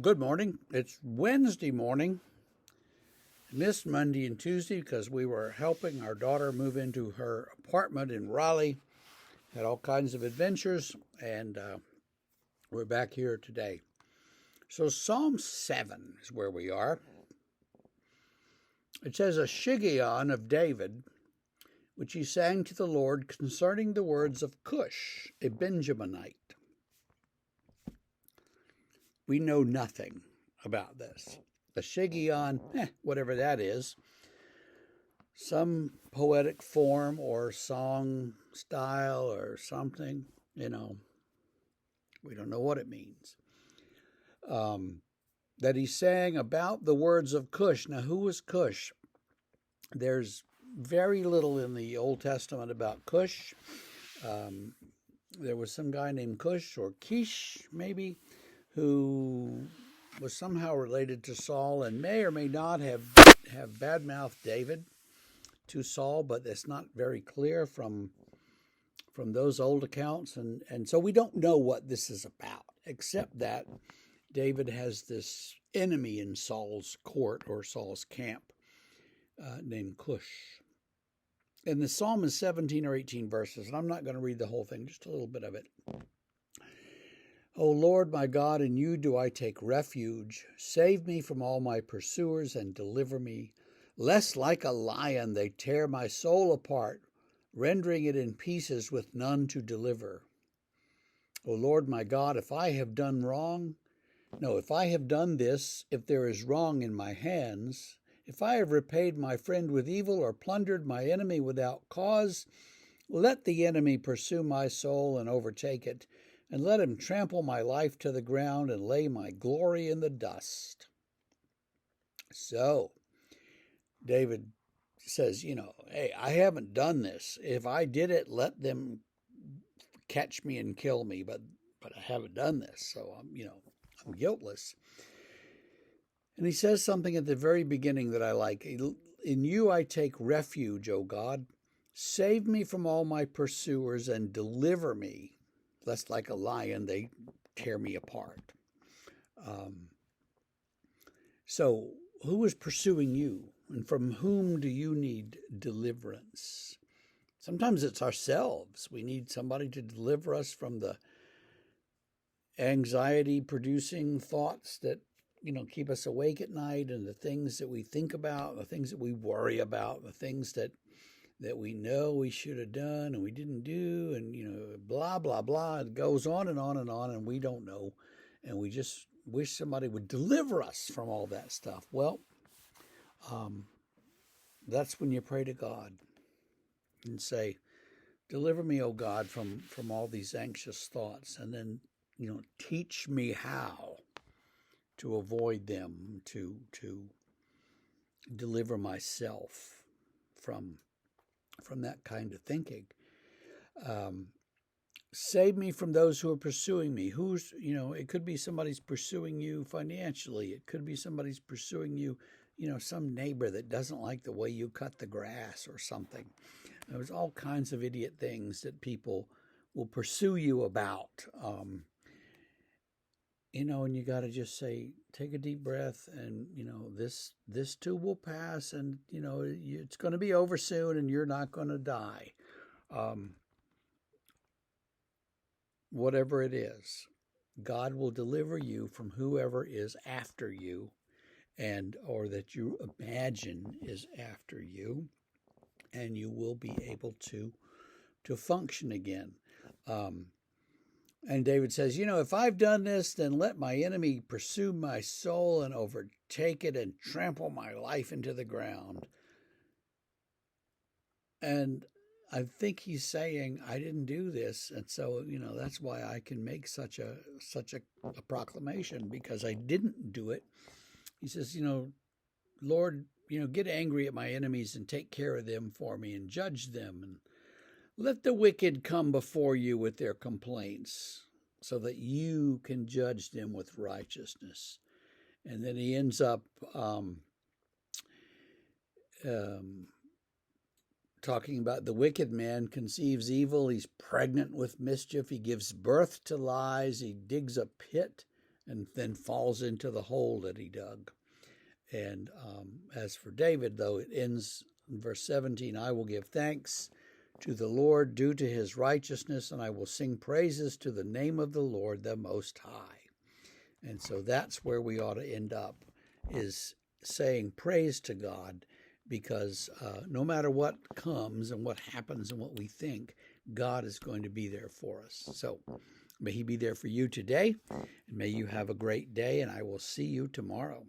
Good morning. It's Wednesday morning. Missed Monday and Tuesday because we were helping our daughter move into her apartment in Raleigh. Had all kinds of adventures, and we're back here today. So Psalm 7 is where we are. It says, a Shiggaion of David, which he sang to the Lord concerning the words of Cush, a Benjaminite. We know nothing about this. The Shiggaion, whatever that is, some poetic form or song style or something, we don't know what it means. That he sang about the words of Cush. Now, who was Cush? There's very little in the Old Testament about Cush. There was some guy named Cush or Kish, maybe, who was somehow related to Saul and may or may not have badmouthed David to Saul, but it's not very clear from those old accounts. And so we don't know what this is about, except that David has this enemy in Saul's court or Saul's camp named Cush. And the psalm is 17 or 18 verses, and I'm not going to read the whole thing, just a little bit of it. O Lord my God, in you do I take refuge. Save me from all my pursuers and deliver me, lest like a lion they tear my soul apart, rendering it in pieces with none to deliver. O Lord my God, if I have done this, if there is wrong in my hands, if I have repaid my friend with evil or plundered my enemy without cause, let the enemy pursue my soul and overtake it, and let him trample my life to the ground and lay my glory in the dust. So, David says, hey, I haven't done this. If I did it, let them catch me and kill me, but I haven't done this, so I'm guiltless. And he says something at the very beginning that I like. In you I take refuge, O God. Save me from all my pursuers and deliver me, lest like a lion they tear me apart. So who is pursuing you, and from whom do you need deliverance? Sometimes it's ourselves. We need somebody to deliver us from the anxiety-producing thoughts that keep us awake at night, and the things that we think about, the things that we worry about, the things that we know we should have done and we didn't do, and blah blah blah. It goes on and on and on, and we don't know, and we just wish somebody would deliver us from all that stuff. Well, that's when you pray to God and say, deliver me, O God, from all these anxious thoughts, and then teach me how to avoid them, to deliver myself from that kind of thinking. Save me from those who are pursuing me. It could be somebody's pursuing you financially. It could be somebody's pursuing you, some neighbor that doesn't like the way you cut the grass or something. There's all kinds of idiot things that people will pursue you about. And you got to just say, take a deep breath, and this too will pass, and it's going to be over soon, and you're not going to die. Whatever it is, God will deliver you from whoever is after you, or that you imagine is after you, and you will be able to function again. And David says, if I've done this, then let my enemy pursue my soul and overtake it and trample my life into the ground. And I think he's saying, I didn't do this. And so, that's why I can make such a proclamation, because I didn't do it. He says, Lord, get angry at my enemies and take care of them for me and judge them, and let the wicked come before you with their complaints, so that you can judge them with righteousness. And then he ends up talking about the wicked man conceives evil. He's pregnant with mischief. He gives birth to lies. He digs a pit and then falls into the hole that he dug. And as for David, though, it ends in verse 17, I will give thanks to the Lord due to his righteousness, and I will sing praises to the name of the Lord, the Most High. And so that's where we ought to end up, is saying praise to God, because no matter what comes and what happens and what we think, God is going to be there for us. So may he be there for you today, and may you have a great day, and I will see you tomorrow.